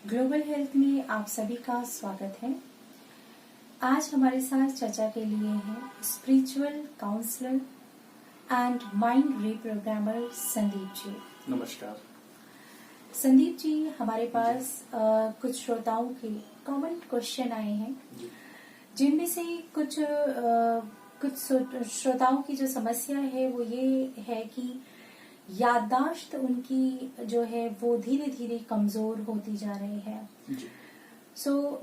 Global health में आप सभी का स्वागत है। आज हमारे साथ चर्चा के लिए हैं spiritual counsellor and mind reprogrammer Sandeep ji. नमस्कार संदीप जी, हमारे पास कुछ श्रोताओं के कॉमन क्वेश्चन आए हैं, जिनमें से कुछ श्रोताओं की जो समस्या है वो ये है कि याददाश्त उनकी जो है वो धीरे धीरे कमजोर होती जा रही है।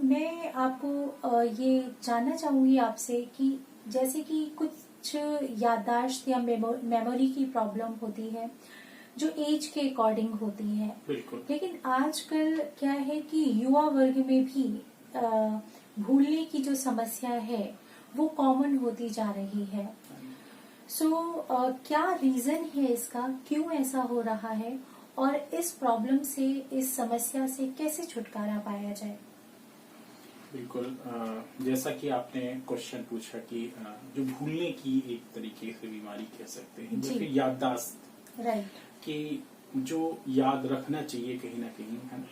मैं आपको ये जानना चाहूंगी आपसे कि जैसे कि कुछ याददाश्त या मेमोरी की प्रॉब्लम होती है जो एज के अकॉर्डिंग होती है, लेकिन आजकल क्या है कि युवा वर्ग में भी भूलने की जो समस्या है वो कॉमन होती जा रही है। क्या रीजन है इसका, क्यों ऐसा हो रहा है और इस प्रॉब्लम से, इस समस्या से कैसे छुटकारा पाया जाए? बिल्कुल, जैसा कि आपने क्वेश्चन पूछा कि जो भूलने की एक तरीके से बीमारी कह सकते हैं, जो फिर याददाश्त, राइट, कि जो याद रखना चाहिए कहीं ना कहीं, है ना,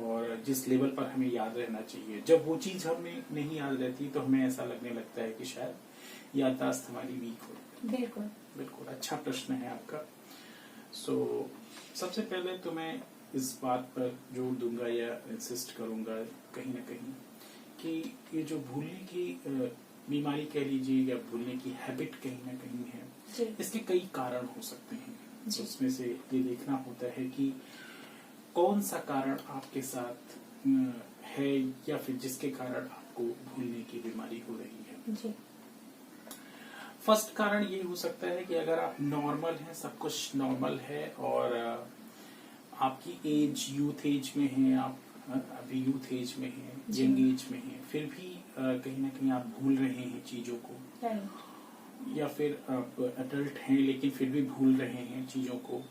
और जिस लेवल पर हमें याद रहना चाहिए, जब वो चीज हमें नहीं याद रहती तो हमें ऐसा लगने लगता है कि शायद याददाश्त हमारी वीक हो। बिल्कुल बिल्कुल, अच्छा प्रश्न है आपका। सबसे पहले तो मैं इस बात पर जोर दूंगा या इंसिस्ट करूंगा कहीं ना कहीं कि ये जो भूलने की बीमारी कह लीजिए या भूलने की हैबिट कहीं ना कहीं है, इसके कई कारण हो सकते हैं। उसमें से ये देखना होता है कि कौन सा कारण आपके साथ है या फिर जिसके कारण आपको भूलने की बीमारी हो रही है। जी। फर्स्ट कारण ये हो सकता है कि अगर आप नॉर्मल हैं, सब कुछ नॉर्मल है और आपकी एज यूथ एज में है, आप अभी यूथ एज में हैं, यंग एज में हैं, फिर भी कहीं ना कहीं आप भूल रहे हैं चीजों को, या फिर आप अडल्ट हैं लेकिन फिर भी भूल रहे हैं चीजों को।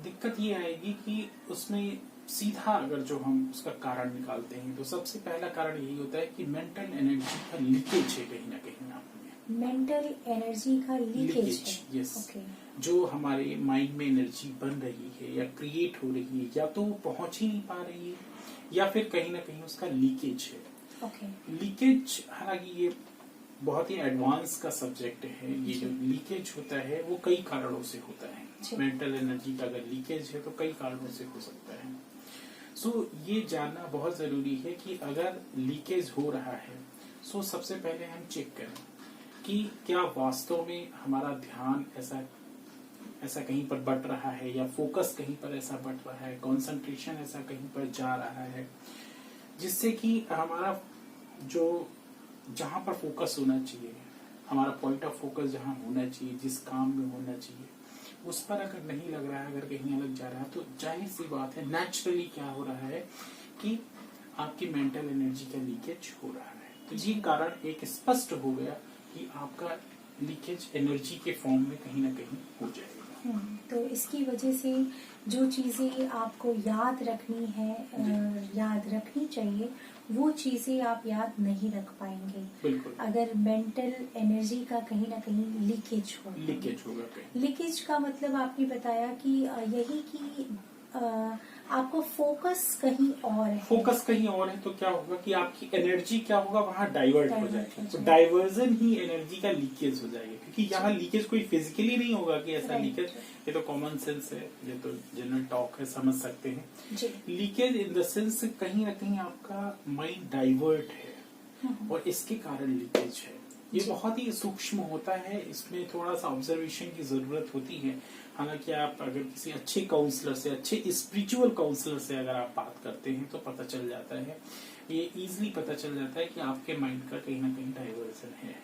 दिक्कत ये आएगी कि उसमें सीधा अगर जो हम उसका कारण निकालते हैं तो सबसे पहला कारण यही होता है कि मेंटल एनर्जी का लीकेज है कहीं ना कहीं आप में। मेंटल एनर्जी का लीकेज है। यस। जो हमारे माइंड में एनर्जी बन रही है या क्रिएट हो रही है, या तो वो पहुंच ही नहीं पा रही है या फिर कहीं ना कहीं उसका लीकेज है। लीकेज, हालांकि ये बहुत ही एडवांस का सब्जेक्ट है। ये जो लीकेज होता है वो कई कारणों से होता है। मेंटल एनर्जी का अगर लीकेज है तो कई कारणों से हो सकता है। ये जानना बहुत जरूरी है कि अगर लीकेज हो रहा है, सबसे पहले हम चेक करें कि क्या वास्तव में हमारा ध्यान ऐसा कहीं पर बट रहा है, या फोकस कहीं पर ऐसा बट रहा है, कंसंट्रेशन ऐसा कहीं पर जा रहा है, जिससे कि हमारा जो जहां पर फोकस होना चाहिए, हमारा पॉइंट ऑफ फोकस जहां होना चाहिए, जिस काम में होना चाहिए, उस पर अगर नहीं लग रहा है, अगर कहीं अलग जा रहा है, तो जाहिर सी बात है नेचुरली क्या हो रहा है कि आपकी मेंटल एनर्जी का लीकेज हो रहा है। तो ये कारण एक स्पष्ट हो गया कि आपका लीकेज एनर्जी के फॉर्म में कहीं ना कहीं हो जाएगा। तो इसकी वजह से जो चीजें आपको याद रखनी है, याद रखनी चाहिए, वो चीजें आप याद नहीं रख पाएंगे। बिल्कुल। अगर मेंटल एनर्जी का कहीं ना कहीं लीकेज होगा। लीकेज का मतलब आपने बताया कि यही कि आपको फोकस कहीं और है। फोकस कहीं और है तो क्या होगा कि आपकी एनर्जी क्या होगा, वहाँ डाइवर्ट हो जाएगी। तो डाइवर्जन ही एनर्जी का लीकेज हो जाएगा, क्योंकि यहाँ लीकेज कोई फिजिकली नहीं होगा कि ऐसा लीकेज, ये तो कॉमन सेंस है, ये तो जनरल टॉक है, समझ सकते हैं। लीकेज इन द सेंस कहीं ना कहीं आपका माइंड डाइवर्ट है और इसके कारण लीकेज है। ये बहुत ही सूक्ष्म होता है, इसमें थोड़ा सा ऑब्जर्वेशन की जरूरत होती है। हालांकि आप अगर किसी अच्छे काउंसलर से, अच्छे स्पिरिचुअल काउंसलर से अगर आप बात करते हैं तो पता चल जाता है, ये इजीली पता चल जाता है कि आपके माइंड का कहीं ना कहीं डाइवर्जन है,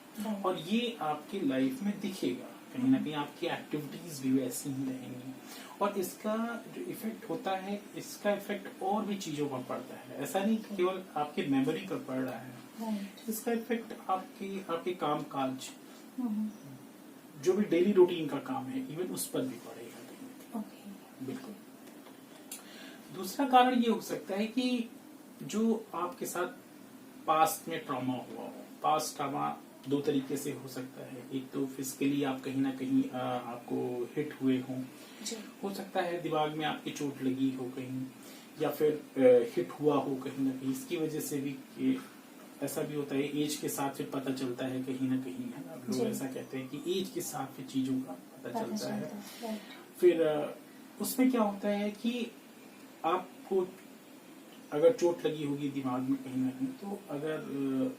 और ये आपकी लाइफ में दिखेगा। कहीं ना कहीं आपकी एक्टिविटीज भी वैसी ही रहेंगी, और इसका जो इफेक्ट होता है, इसका इफेक्ट और भी चीजों पर पड़ता है। ऐसा नहीं कि केवल आपकी मेमोरी पर पड़ रहा है, इसका इफेक्ट आपके काम काज, जो भी डेली रूटीन का काम है, इवन उस पर भी पड़ेगा। बिल्कुल। दूसरा कारण ये हो सकता है कि जो आपके साथ पास्ट में ट्रॉमा हुआ हो, पास्ट ट्रॉमा दो तरीके से हो सकता है। एक तो फिजिकली आप कहीं ना कहीं आपको हिट हुए हों, हो सकता है दिमाग में आपकी चोट लगी हो कहीं, या फिर हिट हुआ हो कहीं ना कहीं। इसकी वजह से भी ऐसा भी होता है, एज के साथ फिर पता चलता है कहीं ना कहीं, है ना। लोग ऐसा कहते हैं कि एज के साथ फिर चीजों का पता चलता है। फिर उसमें क्या होता है कि आपको अगर चोट लगी होगी दिमाग में कहीं ना कहीं, तो अगर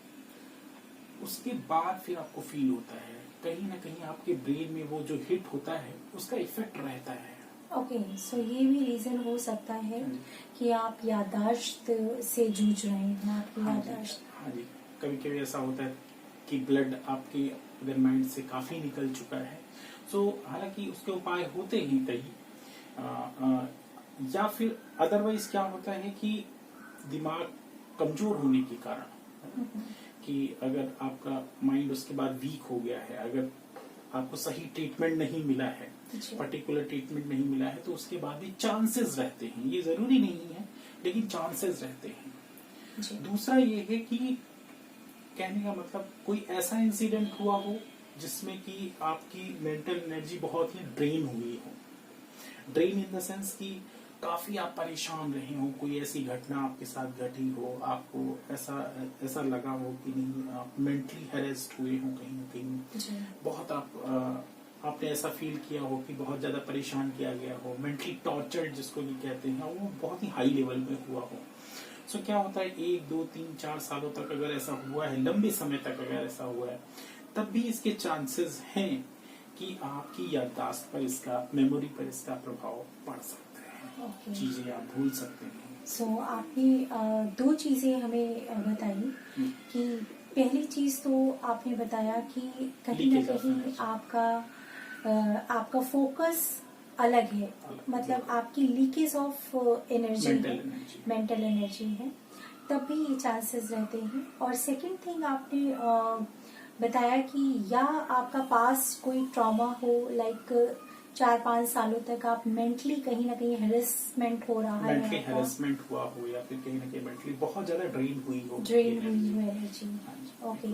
उसके बाद फिर आपको फील होता है कहीं ना कहीं आपके ब्रेन में वो जो हिट होता है उसका इफेक्ट रहता है। ओके, सो ये भी रीजन हो सकता है कि आप याददाश्त से जूझ रहे हैं, आपकी याददाश्त। हाँ जी, कभी कभी ऐसा होता है कि ब्लड आपके अगर माइंड से काफी निकल चुका है, सो हालांकि उसके उपाय होते हैं कई, या फिर अदरवाइज क्या होता है कि दिमाग कमजोर होने के कारण, कि अगर आपका माइंड उसके बाद वीक हो गया है, अगर आपको सही ट्रीटमेंट नहीं मिला है, पर्टिकुलर ट्रीटमेंट नहीं मिला है, तो उसके बाद भी चांसेस रहते हैं, ये जरूरी नहीं है लेकिन चांसेस रहते हैं। दूसरा ये है कि कहने का मतलब कोई ऐसा इंसिडेंट हुआ हो जिसमें कि आपकी मेंटल एनर्जी बहुत ही ड्रेन हुई हो, ड्रेन इन द सेंस कि काफी आप परेशान रहे हो, कोई ऐसी घटना आपके साथ घटी हो, आपको ऐसा लगा हो कि नहीं आप मेंटली हेरेस्ड हुए हो कहीं ना कहीं, बहुत आपने ऐसा फील किया हो कि बहुत ज्यादा परेशान किया गया हो, मेंटली टॉर्चर्ड जिसको भी कहते हैं, वो बहुत ही हाई लेवल में हुआ हो। सो क्या होता है 1, 2, 3, 4 सालों तक अगर ऐसा हुआ है, लंबे समय तक अगर ऐसा हुआ है, तब भी इसके चांसेस हैं कि आपकी याददाश्त पर इसका, मेमोरी पर इसका प्रभाव पड़ सकता है। चीजें आप भूल सकते हैं। सो आपने दो चीजें हमें बताई कि पहली चीज तो आपने बताया कि कहीं ना कहीं आपका फोकस अलग है, मतलब आपकी लीकेज ऑफ एनर्जी है, मेंटल एनर्जी है, तब भी ये चांसेस रहते हैं। और सेकंड थिंग आपने बताया कि या आपका पास कोई ट्रॉमा हो, लाइक 4-5 सालों तक आप मेंटली कहीं ना कहीं हेरेसमेंट हो रहा है, मेंटली हेरेसमेंट हुआ हो, या फिर कहीं ना कहीं मेंटली बहुत ज्यादा ड्रेन हुई हो एनर्जी। ओके,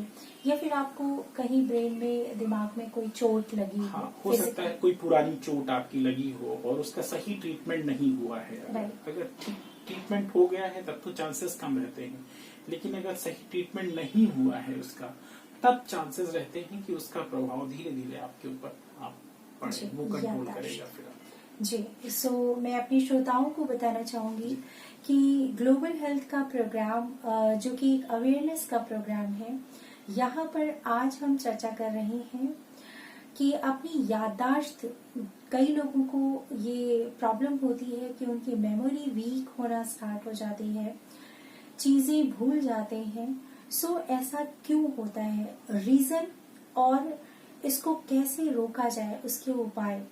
या फिर आपको कहीं ब्रेन में, दिमाग में कोई चोट लगी हो सकता है कोई पुरानी चोट आपकी लगी हो और उसका सही ट्रीटमेंट नहीं हुआ है। अगर ट्रीटमेंट हो गया है तब तो चांसेस कम रहते हैं, लेकिन अगर सही ट्रीटमेंट नहीं हुआ है उसका, तब चांसेस रहते हैं कि उसका प्रभाव धीरे धीरे आपके ऊपर वो कंट्रोल करेगा फिर आप। जी, सो मैं अपने श्रोताओं को बताना चाहूंगी कि ग्लोबल हेल्थ का प्रोग्राम, जो कि एक अवेयरनेस का प्रोग्राम है, यहाँ पर आज हम चर्चा कर रहे हैं कि अपनी याददाश्त, कई लोगों को ये प्रॉब्लम होती है कि उनकी मेमोरी वीक होना स्टार्ट हो जाती है, चीजें भूल जाते हैं। सो ऐसा क्यों होता है, रीजन और इसको कैसे रोका जाए, उसके उपाय,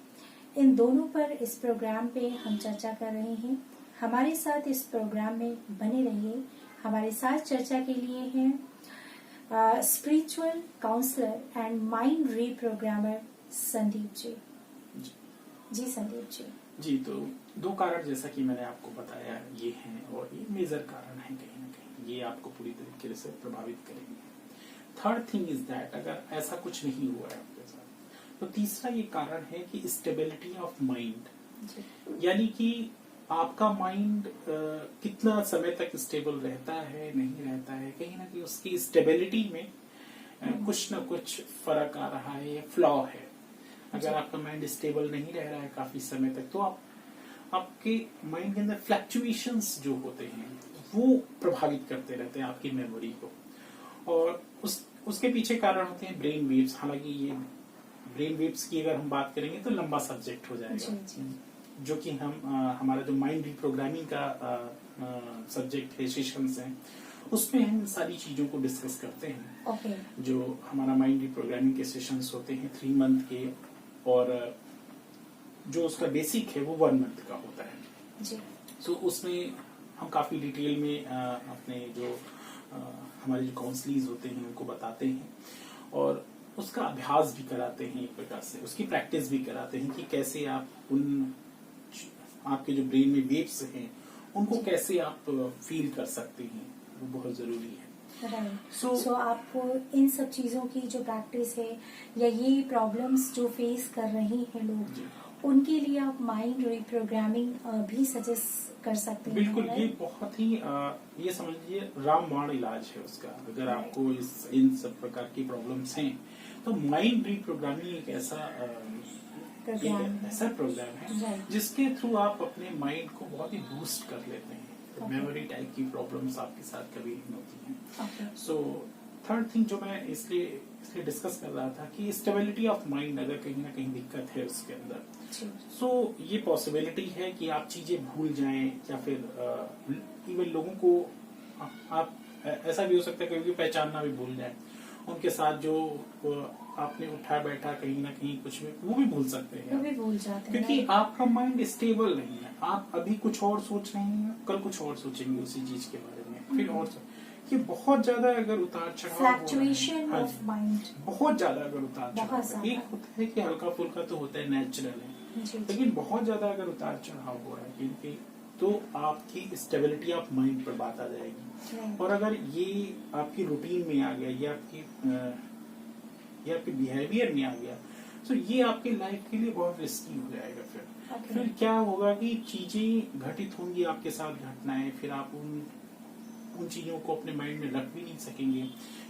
इन दोनों पर इस प्रोग्राम पे हम चर्चा कर रहे हैं। हमारे साथ इस प्रोग्राम में बने रहिए। हमारे साथ चर्चा के लिए हैं spiritual counsellor and mind reprogrammer Sandeep ji. जी संदीप जी। जी, तो दो कारण जैसा कि मैंने आपको बताया ये हैं, और ये मेजर कारण है, कहीं ना कहीं ये आपको पूरी तरीके से प्रभावित करेंगे। थर्ड थिंग इज दैट अगर ऐसा कुछ नहीं हुआ है आपके साथ, तो तीसरा ये कारण है कि स्टेबिलिटी ऑफ माइंड, यानी कि आपका माइंड कितना समय तक स्टेबल रहता है, नहीं रहता है, कहीं ना कहीं उसकी स्टेबिलिटी में कुछ ना कुछ फर्क आ रहा है या फ्लॉ है। अगर आपका माइंड स्टेबल नहीं रह रहा है काफी समय तक, तो आपके माइंड के अंदर फ्लक्चुएशंस जो होते हैं वो प्रभावित करते रहते हैं आपकी मेमोरी को, और उसके पीछे कारण होते हैं ब्रेन वेव्स। हालांकि ये ब्रेन वेव्स की अगर हम बात करेंगे तो लंबा सब्जेक्ट हो जाएगा, जो कि हमारा जो माइंड रिप्रोग्रामिंग का सब्जेक्ट है, सेशंस हैं, उसमें हम सारी चीजों को डिस्कस करते हैं। जो हमारा माइंड रिप्रोग्रामिंग के सेशंस होते हैं 3 मंथ के, और जो उसका बेसिक है वो 1 मंथ का होता है। तो उसमें हम काफी डिटेल में अपने जो हमारे जो काउंसलीज होते हैं उनको बताते हैं, और उसका अभ्यास भी कराते हैं, एक प्रकार से उसकी प्रैक्टिस भी कराते हैं कि कैसे आप आपके जो ब्रेन में वेव्स हैं उनको कैसे आप फील कर सकते हैं, वो बहुत जरूरी है। राइट। So- सो आप इन सब चीजों की जो प्रैक्टिस है या ये प्रॉब्लम्स जो फेस कर रहे हैं लोग, उनके लिए आप माइंड रिप्रोग्रामिंग भी सजेस्ट कर सकते हैं। बिल्कुल, right? ये बहुत ही ये समझ लीजिए रामबाण इलाज है उसका। अगर Right. आपको इन सब प्रकार की प्रॉब्लम्स हैं तो माइंड रिप्रोग्रामिंग एक ऐसा प्रोग्राम है Right. जिसके थ्रू आप अपने माइंड को बहुत ही बूस्ट कर लेते हैं। Okay. मेमोरी टाइप की प्रॉब्लम्स आपके साथ कभी नहीं होती हैं। Okay. सो थर्ड थिंग जो मैं इसलिए डिस्कस कर रहा था कि स्टेबिलिटी ऑफ माइंड अगर कहीं ना कहीं दिक्कत है उसके अंदर, सो ये पॉसिबिलिटी है कि आप चीजें भूल जाएं या फिर इवन लोगों को आप ऐसा भी हो सकता है कभी पहचानना भी भूल जाए। उनके साथ जो आपने उठा बैठा कहीं ना कहीं कुछ भी वो भी भूल सकते हैं, वो भी भूल जाते हैं, क्योंकि आपका माइंड स्टेबल नहीं है। आप अभी कुछ और सोच रहे हैं, कल कुछ और सोचेंगे उसी चीज के बारे में, फिर और ये बहुत ज्यादा अगर उतार चढ़ाव फ्लक्चुएशन ऑफ माइंड बहुत ज्यादा अगर उतार बहुत चढ़ाव, एक होता है कि हल्का फुल्का तो होता है, नेचुरल है, लेकिन बहुत ज्यादा अगर उतार चढ़ाव हो रहा है इनके, तो आपकी स्टेबिलिटी ऑफ माइंड पर बात आ जाएगी। और अगर ये आपकी रूटीन में आ गया, ये आपके बिहेवियर में आ गया, तो ये आपकी लाइफ के लिए बहुत रिस्की हो जाएगा। फिर क्या होगा कि चीजें घटित होंगी आपके साथ, घटनाएं, फिर आप उन चीजों को अपने माइंड में रख भी नहीं सकेंगे।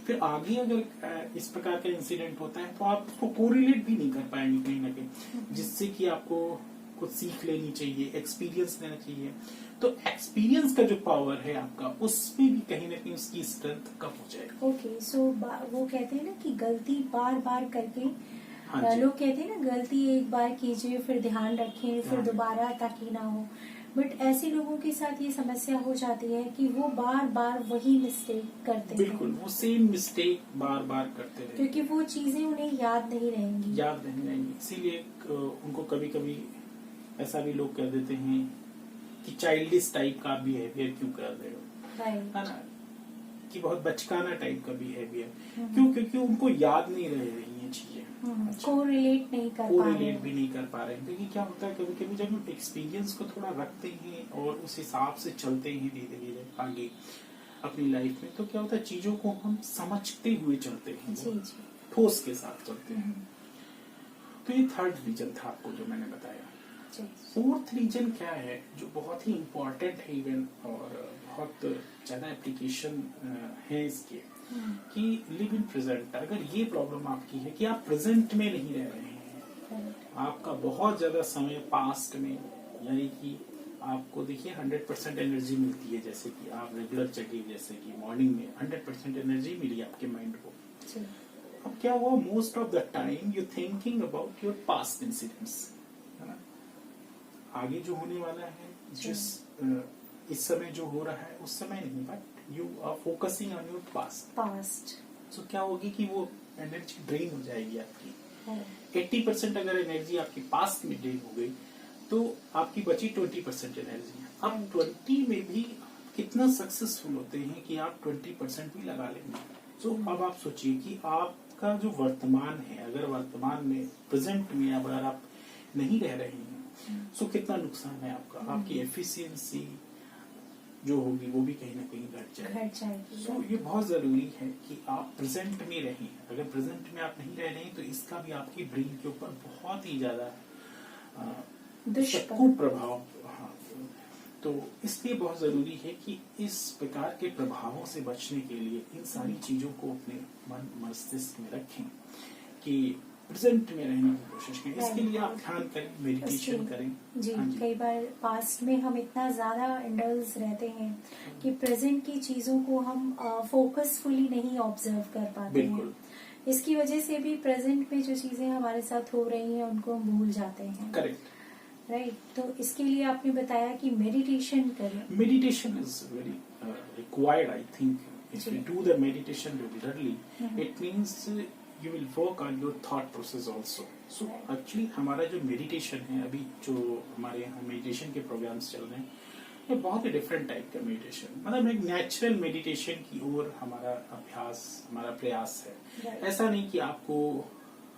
फिर आगे अगर इस प्रकार का इंसिडेंट होता है तो आप उसको कोरिलेट भी नहीं कर पाएंगे कहीं ना कहीं, जिससे कि आपको कुछ सीख लेनी चाहिए, एक्सपीरियंस लेना चाहिए। तो एक्सपीरियंस का जो पावर है आपका, उसमें भी कहीं ना कहीं उसकी स्ट्रेंथ कम हो जाएगी। ओके, सो वो कहते हैं ना कि गलती बार बार करके, लोग कहते हैं ना गलती एक बार कीजिए फिर ध्यान रखें, फिर दोबारा ताकि ना हो। बट ऐसे लोगों के साथ ये समस्या हो जाती है कि वो बार बार वही मिस्टेक करते हैं। बिल्कुल, वो सेम मिस्टेक बार बार करते हैं, क्योंकि वो चीजें उन्हें याद नहीं रहेंगी। इसीलिए उनको कभी कभी ऐसा भी लोग कह देते हैं कि चाइल्डिश टाइप का बिहेवियर क्यों कर रहे हो, है ना, कि बहुत बचकाना टाइप का बिहेवियर क्यों, क्योंकि उनको याद नहीं रह रही हैं चीजें, कोरिलेट नहीं कर पा रहे हैं। क्योंकि क्या होता है कभी कभी जब हम एक्सपीरियंस को थोड़ा रखते हैं और उस हिसाब से चलते हैं धीरे धीरे आगे अपनी लाइफ में, तो क्या होता है चीजों को हम समझते हुए चलते हैं, ठोस के साथ चलते हैं। तो ये थर्ड रीजन था आपको जो मैंने बताया। फोर्थ रीजन क्या है जो बहुत ही इम्पोर्टेंट है इवन, और बहुत ज्यादा एप्लीकेशन है इसके, कि लिव इन प्रेजेंट। अगर ये प्रॉब्लम आपकी है कि आप प्रेजेंट में नहीं रह रहे हैं, आपका बहुत ज्यादा समय पास्ट में, यानी कि आपको देखिए 100% एनर्जी मिलती है, जैसे कि आप रेगुलर चलिए, जैसे कि मॉर्निंग में 100% एनर्जी मिली आपके माइंड को। अब क्या हुआ, most of the time you thinking about your past incidents, है ना, आगे जो होने वाला है, जिस इस समय जो हो रहा है उस समय नहीं, but you are focusing on your past. So क्या होगी कि वो एनर्जी ड्रेन हो जाएगी आपकी। 80% अगर एनर्जी आपकी पास्ट में ड्रेन हो गई तो आपकी बची 20% एनर्जी। अब 20 में भी कितना सक्सेसफुल होते हैं कि आप 20% भी लगा लेंगे। तो अब आप सोचिए कि आपका जो वर्तमान है, अगर वर्तमान में प्रेजेंट में अगर आप नहीं रह रहे हैं, सो कितना नुकसान है आपका। आपकी एफिशिएंसी जो होगी वो भी कहीं ना कहीं घट जाएगी। सो ये बहुत जरूरी है कि आप प्रेजेंट में रहें। अगर प्रेजेंट में आप नहीं रह रहे हैं तो इसका भी आपकी ब्रेन के ऊपर बहुत ही ज्यादा कुप्रभाव। तो इसलिए बहुत जरूरी है कि इस प्रकार के प्रभावों से बचने के लिए इन सारी चीजों को अपने मन मस्तिष्क में रखें कि प्रेजेंट में रहने की कोशिश करें। इसके लिए आप ध्यान करें, मेडिटेशन करें। जी, कई बार पास्ट में हम इतना ज्यादा इंडल्ज रहते हैं कि प्रेजेंट की चीजों को हम फोकसफुली नहीं ऑब्जर्व कर पाते हैं। इसकी वजह से भी प्रेजेंट में जो चीजें हमारे साथ हो रही हैं उनको हम भूल जाते हैं। Correct, right. तो इसके लिए आपने बताया कि मेडिटेशन करें। Meditation is very required, I think. If you do the meditation regularly, it means you will work on your thought process also. So actually हमारा जो मेडिटेशन है, अभी जो हमारे यहाँ मेडिटेशन के प्रोग्राम्स चल रहे हैं, ये बहुत ही डिफरेंट टाइप का मेडिटेशन, मतलब एक नेचुरल मेडिटेशन की ओर हमारा अभ्यास, हमारा प्रयास है। ऐसा नहीं कि आपको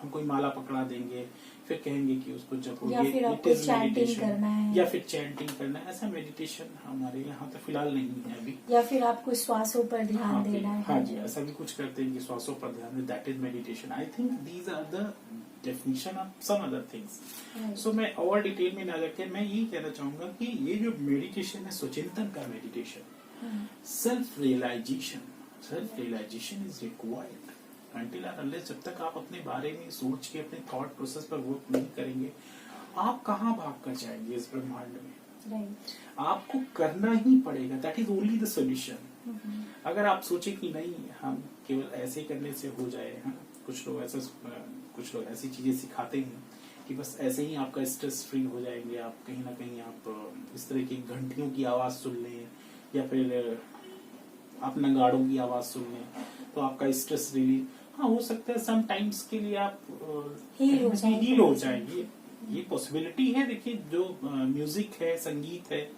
हम कोई माला पकड़ा देंगे, फिर कहेंगे कि उसको जपो, या फिर आपको चैंटिंग करना है, या फिर चैंटिंग करना है। ऐसा मेडिटेशन हमारे यहाँ तो फिलहाल नहीं है अभी। या फिर आपको श्वासों पर ध्यान देना है। हाँ जी, ऐसा भी कुछ करते हैं कि श्वासों पर ध्यान दे, that is meditation. I think these are the definition of some other things. So मैं और डिटेल में ना जाके मैं यही कहना चाहूंगा कि ये जो मेडिटेशन है, स्वचिंतन का meditation, self realisation is required until and unless, जब तक आप अपने बारे में सोच के अपने थॉट प्रोसेस पर वर्क नहीं करेंगे, आप कहाँ भाग कर जाएंगे इस ब्रह्मांड में। आपको करना ही पड़ेगा, that is only the solution. अगर आप सोचे कि नहीं हम केवल ऐसे करने से हो जाए, है ना, कुछ लोग ऐसी चीजें सिखाते हैं कि बस ऐसे ही आपका स्ट्रेस फ्री हो जाएंगे, आप कहीं ना कहीं आप इस तरह की घंटियों की आवाज सुन लें या फिर आप नगाड़ों की आवाज सुन लें तो आपका स्ट्रेस रिलीज, हाँ हो सकता है सम टाइम्स के लिए आप हील हो जाएंगे, ये पॉसिबिलिटी है। देखिए जो म्यूजिक है, संगीत है,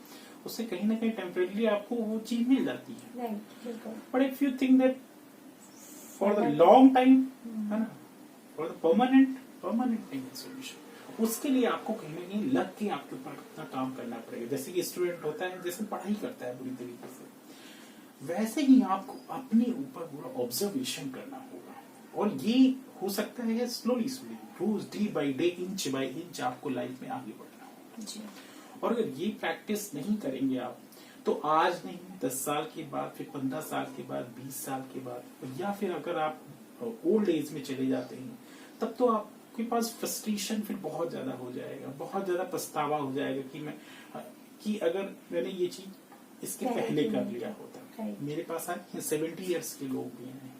उससे कहीं ना कहीं टेम्परेरी आपको वो चीज मिल जाती है। But if you think that for the long time, है ना, फॉर द परमानेंट सोल्यूशन, उसके लिए आपको कहीं ना कहीं लग के आपके ऊपर अपना काम करना पड़ेगा। जैसे कि स्टूडेंट होता है, जैसे पढ़ाई करता है पूरी तरीके से, वैसे ही आपको अपने ऊपर पूरा ऑब्जर्वेशन करना होगा। और ये हो सकता है स्लोली रोज day by day, inch by inch आपको लाइफ में आगे बढ़ना होगा। और अगर ये प्रैक्टिस नहीं करेंगे आप, तो आज नहीं 10 साल के बाद, फिर 15 साल के बाद, 20 साल के बाद, या फिर अगर आप ओल्ड एज में चले जाते हैं, तब तो आपके पास फ्रस्ट्रेशन फिर बहुत ज्यादा हो जाएगा, बहुत ज्यादा पछतावा हो जाएगा कि अगर मैंने ये चीज इसके पहले कर लिया होता। मेरे पास आए 70 इयर्स के लोग भी हैं,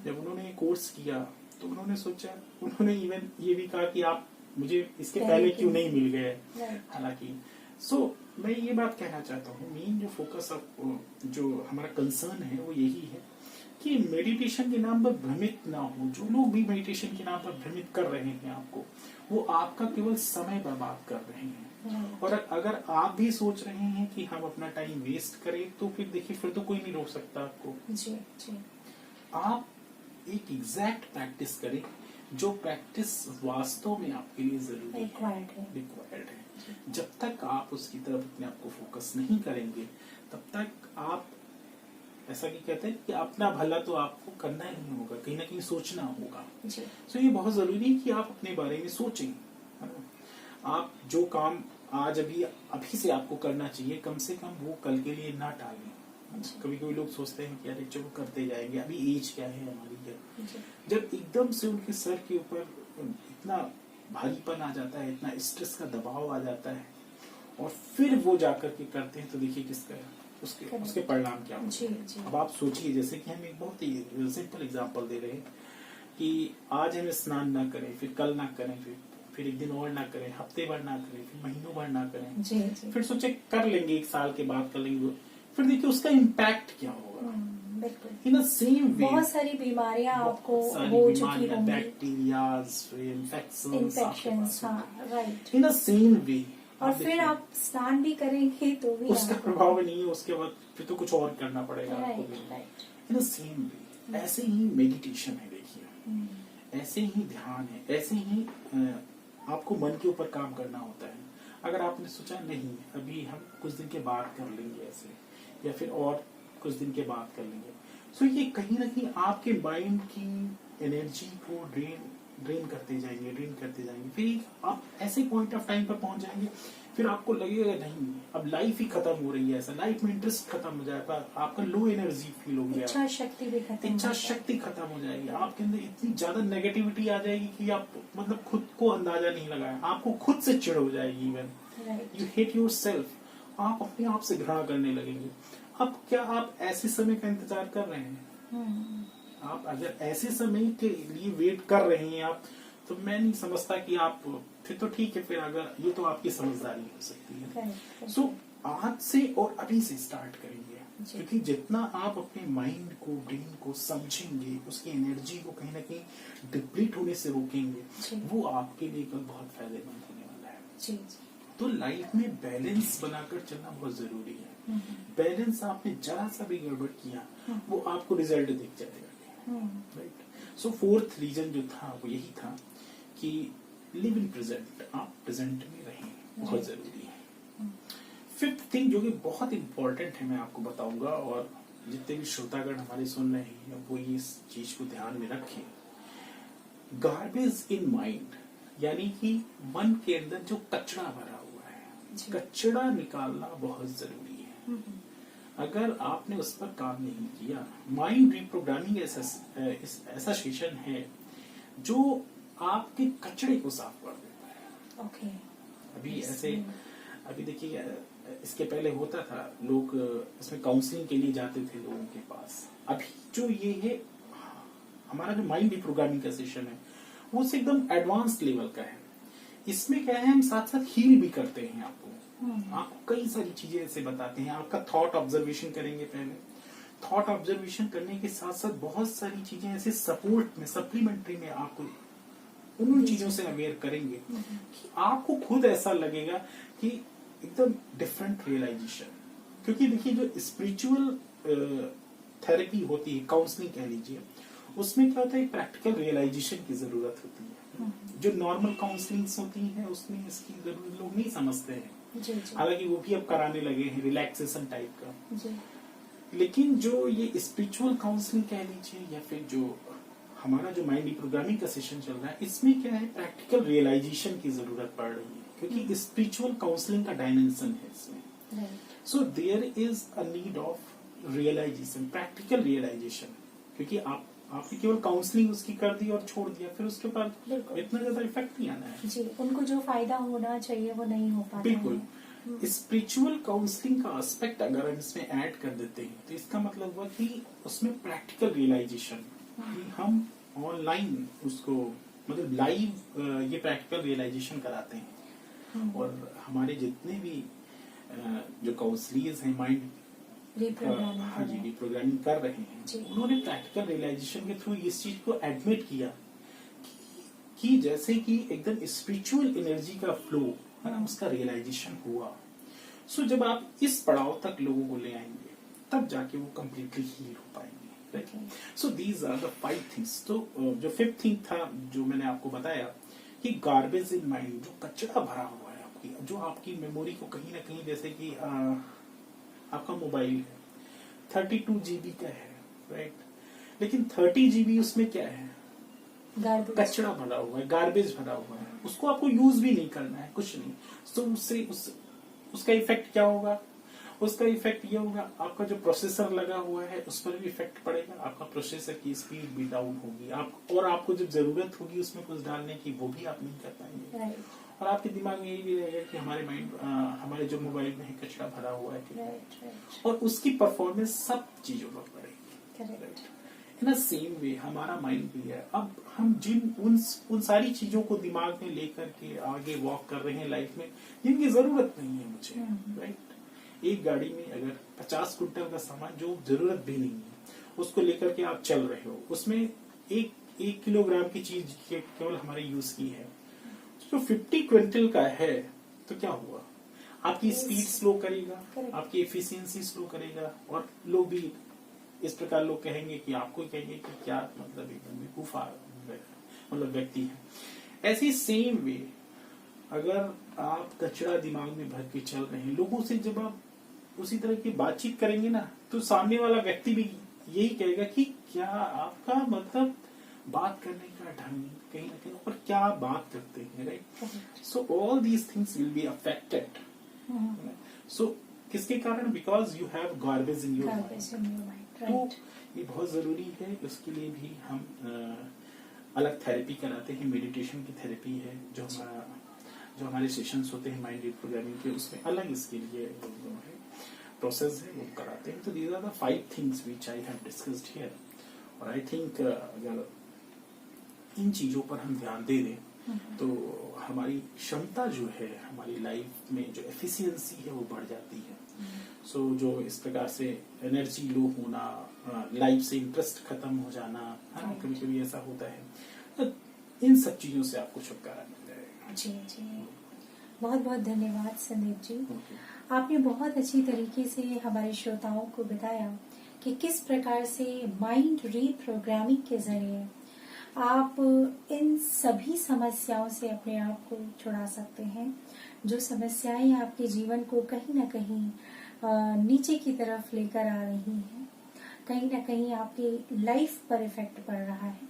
जब उन्होंने कोर्स किया तो उन्होंने सोचा, उन्होंने इवन ये भी कहा कि आप मुझे इसके पहले क्यों नहीं मिल गए। हालांकि मैं ये बात कहना चाहता हूँ, मेन जो फोकस जो हमारा कंसर्न है वो यही है कि मेडिटेशन के नाम पर भ्रमित ना हो। जो लोग भी मेडिटेशन के नाम पर भ्रमित कर रहे हैं आपको, वो आपका केवल समय बर्बाद कर रहे हैं। और अगर आप भी सोच रहे हैं कि हम अपना टाइम वेस्ट करें, तो फिर देखिए, फिर तो कोई नहीं रोक सकता आपको। जी। आप एक एग्जैक्ट प्रैक्टिस करें, जो प्रैक्टिस वास्तव में आपके लिए जरूरी रिक्वायर्ड है। जब तक आप उसकी तरफ अपने आप को फोकस नहीं करेंगे, तब तक आप ऐसा कि कहते हैं कि अपना भला तो आपको करना ही नहीं होगा, कहीं ना कहीं सोचना होगा। तो ये बहुत जरूरी है कि आप अपने बारे में सोचें, है ना। आप जो काम आज अभी से आपको करना चाहिए, कम से कम वो कल के लिए ना टालें। कभी कभी लोग सोचते हैं कि अरे चलो करते जाएंगे, अभी एज क्या है हमारी क्या। जब एकदम से उनके सर के ऊपर इतना भारीपन आ जाता है, इतना स्ट्रेस का दबाव आ जाता है, और फिर वो जाकर के करते हैं, तो देखिए किसका उसके परिणाम क्या होते हैं। अब आप सोचिए, जैसे कि हम एक बहुत ही सिंपल एग्जांपल दे रहे हैं कि आज हम स्नान ना करें, फिर कल ना करें, फिर एक दिन और ना करें, हफ्ते भर ना करें, फिर महीनों भर ना करें, फिर सोचे कर लेंगे, 1 साल के बाद कर लेंगे, फिर देखिए उसका इम्पैक्ट क्या होगा। इन द सेम वे बहुत सारी बीमारियां आपको हो चुकी होंगी, bacterias, infections, right. In the same way, और फिर आप स्नान भी करेंगे तो भी उसका प्रभाव नहीं है, उसके बाद फिर तो कुछ और करना पड़ेगा आपको। इन द सेम वे ऐसे ही मेडिटेशन है, देखिए ऐसे ही ध्यान है, ऐसे ही आपको मन के ऊपर काम करना होता है। अगर आपने सोचा नहीं अभी हम कुछ दिन के बाद कर लेंगे ऐसे, या फिर और कुछ दिन के बाद कर लेंगे, सो ये कहीं ना कहीं आपके माइंड की एनर्जी को ड्रेन करते जाएंगे। फिर आप ऐसे पॉइंट ऑफ टाइम पर पहुंच जाएंगे, फिर आपको लगेगा नहीं अब लाइफ ही खत्म हो रही है, ऐसा लाइफ में इंटरेस्ट खत्म हो जाएगा, आपका लो एनर्जी फील हो गया, इच्छा शक्ति खत्म हो जाएगी, आपके अंदर इतनी ज्यादा नेगेटिविटी आ जाएगी कि आप मतलब खुद को अंदाजा नहीं लगाया, आपको खुद से चिढ़ हो जाएगी, इवन यू हेट योरसेल्फ, आप अपने आप से घृणा करने लगेंगे। अब क्या आप ऐसे समय का इंतजार कर रहे हैं? आप अगर ऐसे समय के लिए वेट कर रहे हैं आप, तो मैं नहीं समझता कि आप, फिर तो ठीक है, फिर अगर ये तो आपकी समझदारी हो सकती है। सो आज से और अभी से स्टार्ट करेंगे, क्योंकि जितना आप अपने माइंड को, ब्रेन को समझेंगे, उसकी एनर्जी को कहीं ना कहीं डिप्लीट होने से रोकेंगे, वो आपके लिए कल बहुत फायदेमंद होने वाला है। तो लाइफ में बैलेंस बनाकर चलना बहुत जरूरी है। बैलेंस आपने जरा सा भी गड़बड़ किया, वो आपको रिजल्ट दिख जाएगा, राइट। सो 4th रीजन जो था वो यही था कि लिव इन प्रेजेंट, आप प्रेजेंट में रहें, बहुत जरूरी है। फिफ्थ थिंग जो कि बहुत इंपॉर्टेंट है, मैं आपको बताऊंगा, और जितने भी श्रोतागण हमारे सुन रहे हैं वो ये इस चीज को ध्यान में रखें। गार्बेज इन माइंड, यानी कि मन के अंदर जो कचरा भरा हुआ है, कचरा निकालना बहुत जरूरी है। अगर आपने उस पर काम नहीं किया, माइंड रिप्रोग्रामिंग ऐसा सेशन है जो आपके कचरे को साफ कर देता है। ओके। अभी देखिए, इसके पहले होता था, लोग इसमें काउंसलिंग के लिए जाते थे लोगों के पास। अभी जो ये है, हमारा जो माइंड रिप्रोग्रामिंग का सेशन है वो से एकदम एडवांस लेवल का है। इसमें क्या है, हम साथ साथ हील भी करते हैं आपको कई सारी चीजें ऐसे बताते हैं। आपका थॉट ऑब्जर्वेशन करेंगे पहले, थॉट ऑब्जर्वेशन करने के साथ साथ बहुत सारी चीजें ऐसे सपोर्ट में, सप्लीमेंट्री में आपको उन चीजों से अवेयर करेंगे कि आपको खुद ऐसा लगेगा कि एकदम डिफरेंट रियलाइजेशन। क्योंकि देखिए, जो स्पिरिचुअल थेरेपी होती है, काउंसलिंग कह लीजिए, उसमें क्या होता है, प्रैक्टिकल रियलाइजेशन की जरूरत होती है। जो नॉर्मल काउंसलिंग्स होती है उसमें इसकी जरूरत लोग नहीं समझते हैं। हालांकि वो भी अब कराने लगे हैं, रिलैक्सेशन टाइप का। लेकिन जो ये स्पिरिचुअल काउंसलिंग कह लीजिए, या फिर जो हमारा जो माइंड रिप्रोग्रामिंग का सेशन चल रहा है, इसमें क्या है, प्रैक्टिकल रियलाइजेशन की जरूरत पड़ रही है, क्योंकि स्पिरिचुअल काउंसलिंग का डायमेंशन है इसमें। So there is a need of realisation, practical realisation. क्योंकि आपने केवल काउंसलिंग उसकी कर दी और छोड़ दिया, फिर उसके बाद इतना ज्यादा इफेक्ट नहीं आना है जी। उनको जो फायदा होना चाहिए वो नहीं हो पाता। बिल्कुल। स्पिरिचुअल काउंसलिंग का एस्पेक्ट अगर हम इसमें ऐड कर देते हैं तो इसका मतलब हुआ कि उसमें प्रैक्टिकल रियलाइजेशन, हम ऑनलाइन उसको मतलब लाइव ये प्रैक्टिकल रियलाइजेशन कराते हैं। और हमारे जितने भी जो काउंसलर्स हैं, माइंड रिप्रोग्रामिंग कर रहे हैं, उन्होंने प्रैक्टिकल रियलाइजेशन के थ्रू इस चीज को एडमिट किया कि जैसे कि एकदम स्पिरिचुअल एनर्जी का फ्लो है ना, उसका रियलाइजेशन हुआ। सो जब आप इस पड़ाव तक लोगों को ले आएंगे, तब जाके वो कम्प्लीटली हील हो पाएंगे। So these are the 5 things. तो जो 5th थिंग था जो मैंने आपको बताया कि गार्बेज इन माइंड, जो कचरा भरा हुआ है आपकी, जो आपकी मेमोरी को कहीं ना कहीं, जैसे कि आपका मोबाइल है 32 GB का है, राइट, लेकिन 30 GB उसमें क्या है, कचरा भरा हुआ है, गार्बेज भरा हुआ है, उसको आपको यूज भी नहीं करना है, कुछ नहीं। तो उससे उसका इफेक्ट क्या होगा, उसका इफेक्ट ये होगा, आपका जो प्रोसेसर लगा हुआ है उस पर भी इफेक्ट पड़ेगा, आपका प्रोसेसर की स्पीड भी डाउन होगी, और आपको जब जरूरत होगी उसमें कुछ डालने की, वो भी आप नहीं कर पाएंगे। और आपके दिमाग में यही भी रहेगा कि हमारे जो मोबाइल में है कचरा भरा हुआ है, और उसकी परफॉर्मेंस सब चीजों पर पड़ेगी। इन सेम वे हमारा माइंड भी है। अब हम उन सारी चीजों को दिमाग में लेकर के आगे वॉक कर रहे हैं लाइफ में, जिनकी जरूरत नहीं है मुझे, राइट। एक गाड़ी में अगर 50 क्विंटल का सामान जो जरूरत भी नहीं है उसको लेकर के आप चल रहे हो, उसमें एक किलोग्राम की चीज केवल हमारे यूज की है, जो 50 क्विंटल का है, तो क्या हुआ, आपकी स्पीड स्लो करेगा, आपकी एफिशिएंसी स्लो करेगा, और लोग भी इस प्रकार लोग कहेंगे कि आपको कहेंगे कि क्या मतलब एकदम बेवकूफा मतलब व्यक्ति है। ऐसी सेम वे अगर आप कचरा दिमाग में भर के चल रहे हैं, लोगों से जब आप उसी तरह की बातचीत करेंगे ना, तो सामने वाला व्यक्ति भी यही कहेगा कि क्या आपका मतलब बात करने का ढंग कहीं ना कहीं, और क्या आप बात करते हैं, right. So all these things will be affected. So किसके कारण, because you have garbage in your mind. तो ये बहुत जरूरी है। उसके लिए भी हम अलग थेरेपी कराते हैं, मेडिटेशन की थेरेपी है, जो हमारे सेशंस होते हैं माइंड रिप्रोग्रामिंग के, उसमें अलग इसके लिए प्रोसेस है, वो कराते हैं। तो these are the 5 things which I have discussed here. और आई थिंक अगर इन चीजों पर हम ध्यान दे दें तो हमारी क्षमता जो है, हमारी लाइफ में जो एफिशिएंसी है वो बढ़ जाती है। सो जो इस प्रकार से एनर्जी लो होना, लाइफ से इंटरेस्ट खत्म हो जाना, कभी कभी ऐसा होता है, तो इन सब चीजों से आपको छुटकारा मिल जाएगा। जी जी, बहुत बहुत धन्यवाद संदीप जी। आपने बहुत अच्छी तरीके से हमारे श्रोताओं को बताया कि किस प्रकार से माइंड रीप्रोग्रामिंग के जरिए आप इन सभी समस्याओं से अपने आप को छुड़ा सकते हैं। जो समस्याएं आपके जीवन को कहीं ना कहीं नीचे की तरफ लेकर आ रही हैं, कहीं ना कहीं आपकी लाइफ पर इफेक्ट पड़ रहा है।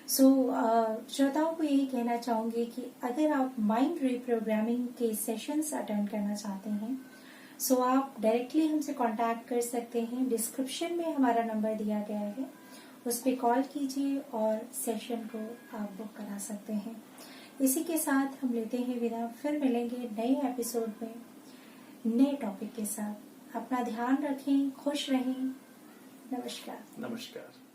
श्रोताओं को यही कहना चाहूंगी कि अगर आप माइंड रिप्रोग्रामिंग के सेशंस अटेंड करना चाहते हैं, आप डायरेक्टली हमसे कांटेक्ट कर सकते हैं। डिस्क्रिप्शन में हमारा नंबर दिया गया है, उस पर कॉल कीजिए और सेशन को आप बुक करा सकते हैं। इसी के साथ हम लेते हैं विदा, फिर मिलेंगे नए एपिसोड में नए टॉपिक के साथ। अपना ध्यान रखें, खुश रहें। नमस्कार। नमस्कार।